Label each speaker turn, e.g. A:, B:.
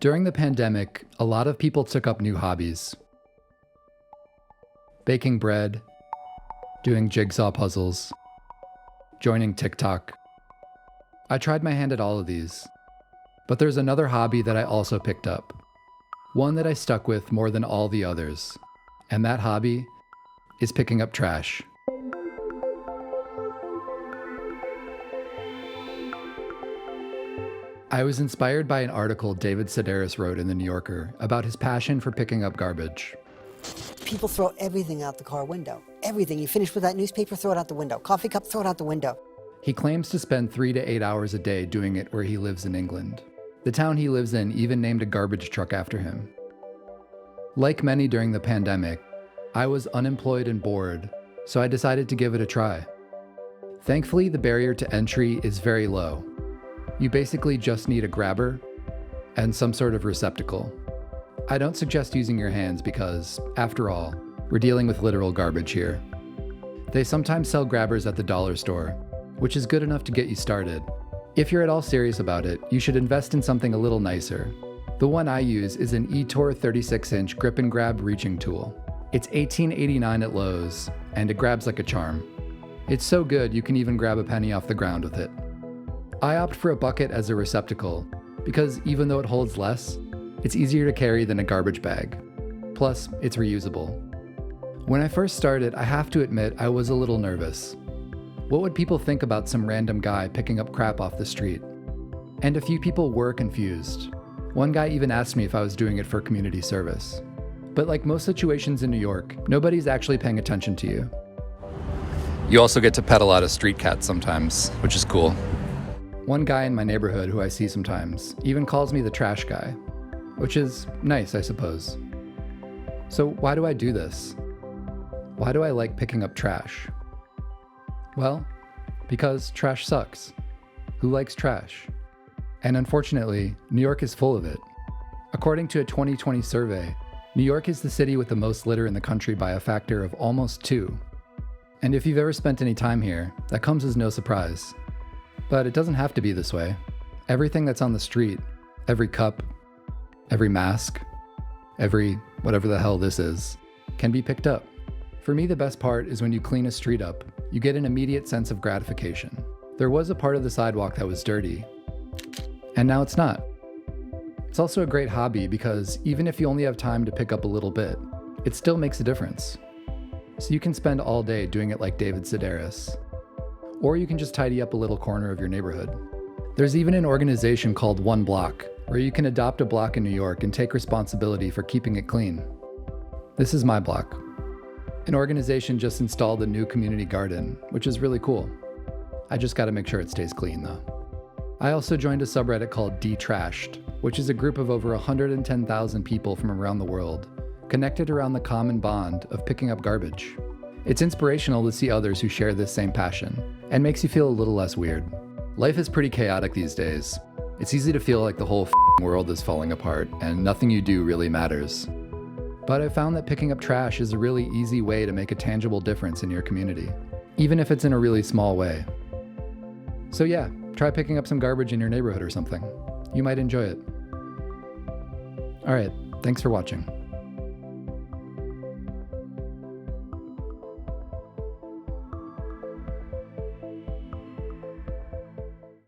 A: During the pandemic, a lot of people took up new hobbies. Baking bread, doing jigsaw puzzles, joining TikTok. I tried my hand at all of these, but there's another hobby that I also picked up. One that I stuck with more than all the others, and that hobby is picking up trash. I was inspired by an article David Sedaris wrote in The New Yorker about his passion for picking up garbage.
B: People throw everything out the car window. Everything. You finish with that newspaper, throw it out the window. Coffee cup, throw it out the window.
A: He claims to spend 3 to 8 hours a day doing it where he lives in England. The town he lives in even named a garbage truck after him. Like many during the pandemic, I was unemployed and bored, so I decided to give it a try. Thankfully, the barrier to entry is very low. You basically just need a grabber and some sort of receptacle. I don't suggest using your hands because, after all, we're dealing with literal garbage here. They sometimes sell grabbers at the dollar store, which is good enough to get you started. If you're at all serious about it, you should invest in something a little nicer. The one I use is an eTor 36-inch grip and grab reaching tool. It's $18.89 at Lowe's, and it grabs like a charm. It's so good you can even grab a penny off the ground with it. I opt for a bucket as a receptacle because even though it holds less, it's easier to carry than a garbage bag. Plus, it's reusable. When I first started, I have to admit I was a little nervous. What would people think about some random guy picking up crap off the street? And a few people were confused. One guy even asked me if I was doing it for community service. But like most situations in New York, nobody's actually paying attention to you. You also get to pet a lot of street cats sometimes, which is cool. One guy in my neighborhood who I see sometimes even calls me the trash guy, which is nice, I suppose. So why do I do this? Why do I like picking up trash? Well, because trash sucks. Who likes trash? And unfortunately, New York is full of it. According to a 2020 survey, New York is the city with the most litter in the country by a factor of almost 2. And if you've ever spent any time here, that comes as no surprise. But it doesn't have to be this way. Everything that's on the street, every cup, every mask, every whatever the hell this is, can be picked up. For me, the best part is when you clean a street up, you get an immediate sense of gratification. There was a part of the sidewalk that was dirty, and now it's not. It's also a great hobby because even if you only have time to pick up a little bit, it still makes a difference. So you can spend all day doing it like David Sedaris. Or you can just tidy up a little corner of your neighborhood. There's even an organization called One Block, where you can adopt a block in New York and take responsibility for keeping it clean. This is my block. An organization just installed a new community garden, which is really cool. I just gotta make sure it stays clean though. I also joined a subreddit called Detrashed, which is a group of over 110,000 people from around the world, connected around the common bond of picking up garbage. It's inspirational to see others who share this same passion, and makes you feel a little less weird. Life is pretty chaotic these days. It's easy to feel like the whole world is falling apart, and nothing you do really matters. But I found that picking up trash is a really easy way to make a tangible difference in your community, even if it's in a really small way. So yeah, try picking up some garbage in your neighborhood or something. You might enjoy it. All right, thanks for watching.